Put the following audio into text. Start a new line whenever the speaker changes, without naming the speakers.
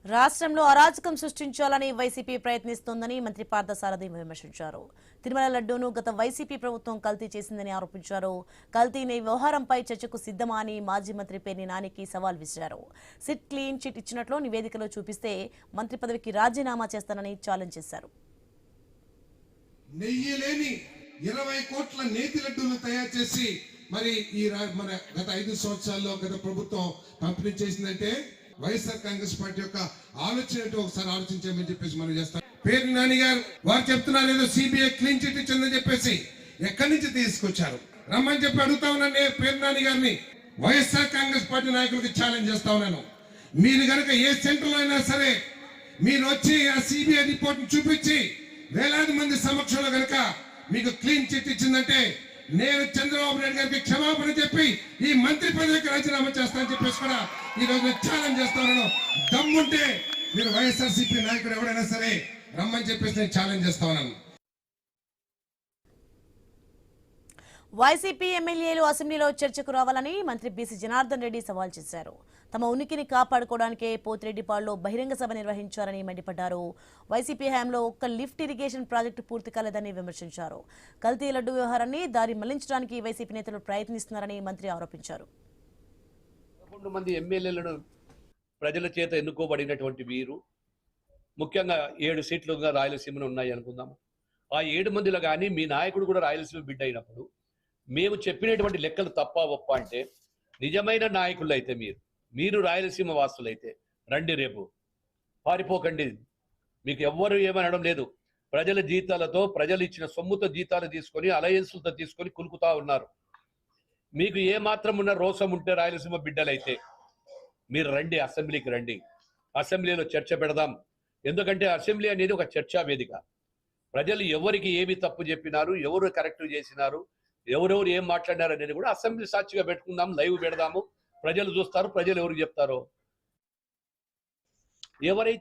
రాష్ట్రంలో అరాచకం సృష్టించాలని వైసీపీ ప్రయత్నిస్తోందని మంత్రి పార్థసారథి విమర్శించారు. తిరుమల లడ్డూను గత వైసీపీ ప్రభుత్వం కల్తీ చేసిందని ఆరోపించారు. కల్తీని వ్యవహారంపై చర్చకు సిద్ధమా అని మాజీ మంత్రి పేర్ని నానికి సవాల్ విసిరారు. సిట్ క్లీన్ చిట్ ఇచ్చినట్లు నివేదికలో చూపిస్తే మంత్రి పదవికి రాజీనామా చేస్తానని ఛాలెంజ్ చేశారు.
20 కోట్ల నేతి లడ్డూలు తయారు చేసి మరి ఈ మన గత 5 సంవత్సరాల్లో గత ప్రభుత్వం పంపిణీ చేసిందంటే వైఎస్ఆర్ కాంగ్రెస్ పార్టీ యొక్క ఆలోచన ఒకసారి ఆలోచించామని చెప్పేసి మనం చేస్తాం. పేర్ని నాని గారు వారు చెప్తున్నారు ఏదో సిబిఐ క్లీన్ చిట్ ఇచ్చిందని చెప్పేసి ఎక్కడి నుంచి తీసుకొచ్చారు రమ్మని చెప్పి అడుగుతా ఉన్నాను. పేర్ని నాని గారిని వైఎస్ఆర్ కాంగ్రెస్ పార్టీ నాయకులకి ఛాలెంజ్ చేస్తా ఉన్నాను. మీరు కనుక ఏ సెంటర్ లో అయినా సరే మీరు వచ్చి ఆ సిబిఐ రిపోర్ట్ చూపించి వేలాది మంది సమక్షంలో కనుక మీకు క్లీన్ చిట్ ఇచ్చిందంటే నేను చంద్రబాబు నాయుడు గారికి క్షమాపణ చెప్పి ఈ మంత్రి పదవికి రాజీనామా చేస్తానని చెప్పేసి కూడా ఈ రోజు ఛాలెంజ్ చేస్తాను. దమ్ముంటే మీరు వైఎస్ఆర్సీపీ నాయకుడు ఎవరైనా సరే రమ్మని చెప్పేసి నేను ఛాలెంజ్ చేస్తా ఉన్నాను.
వైసీపీ ఎమ్మెల్యేలు అసెంబ్లీలో చర్చకు రావాలని మంత్రి బీసీ జనార్దన్ రెడ్డి సవాల్ చేశారు. తమ ఉనికిని కాపాడుకోవడానికే పోతిరెడ్డిపాడులో బహిరంగ సభ నిర్వహించారని మండిపడ్డారు. వైసీపీ హయాంలో ఒక్క లిఫ్ట్ ఇరిగేషన్ ప్రాజెక్టు పూర్తి కాలేదని విమర్శించారు. కల్తీ లడ్డు వ్యవహారాన్ని దారి మళ్లించడానికి వైసీపీ నేతలు ప్రయత్నిస్తున్నారని మంత్రి ఆరోపించారు.
11 మంది ఎమ్మెల్యేలను ప్రజల చేత ఎన్నుకోబడినటువంటి వీరు ముఖ్యంగా 7 సీట్లుగా రాయలసీమలో ఉన్నాయి అనుకుందాము. ఆ 7 మందిలో కానీ మీ నాయకుడు కూడా రాయలసీమ బిడ్డ అయినప్పుడు మేము చెప్పినటువంటి లెక్కలు తప్ప ఒప్ప అంటే నిజమైన నాయకులు అయితే మీరు రాయలసీమ వాసులైతే రండి, రేపు పారిపోకండి. మీకు ఎవ్వరు ఏమనడం లేదు. ప్రజల జీతాలతో ప్రజలు ఇచ్చిన సొమ్ముతో జీతాలు తీసుకొని అలయన్సులతో తీసుకొని కులుకుతా ఉన్నారు. మీకు ఏ మాత్రం ఉన్న రోషం ఉంటే రాయలసీమ బిడ్డలైతే మీరు రండి, అసెంబ్లీకి రండి. అసెంబ్లీలో చర్చ పెడదాం. ఎందుకంటే అసెంబ్లీ అనేది ఒక చర్చా వేదిక. ప్రజలు ఎవరికి ఏమి తప్పు చెప్పినారు, ఎవరు కరెక్ట్ చేసినారు, ఎవరెవరు ఏం మాట్లాడినారు అనేది కూడా అసెంబ్లీ సాక్షిగా పెట్టుకుందాం, లైవ్ పెడదాము. ప్రజలు చూస్తారు, ప్రజలు ఎవరికి చెప్తారో. ఎవరైతే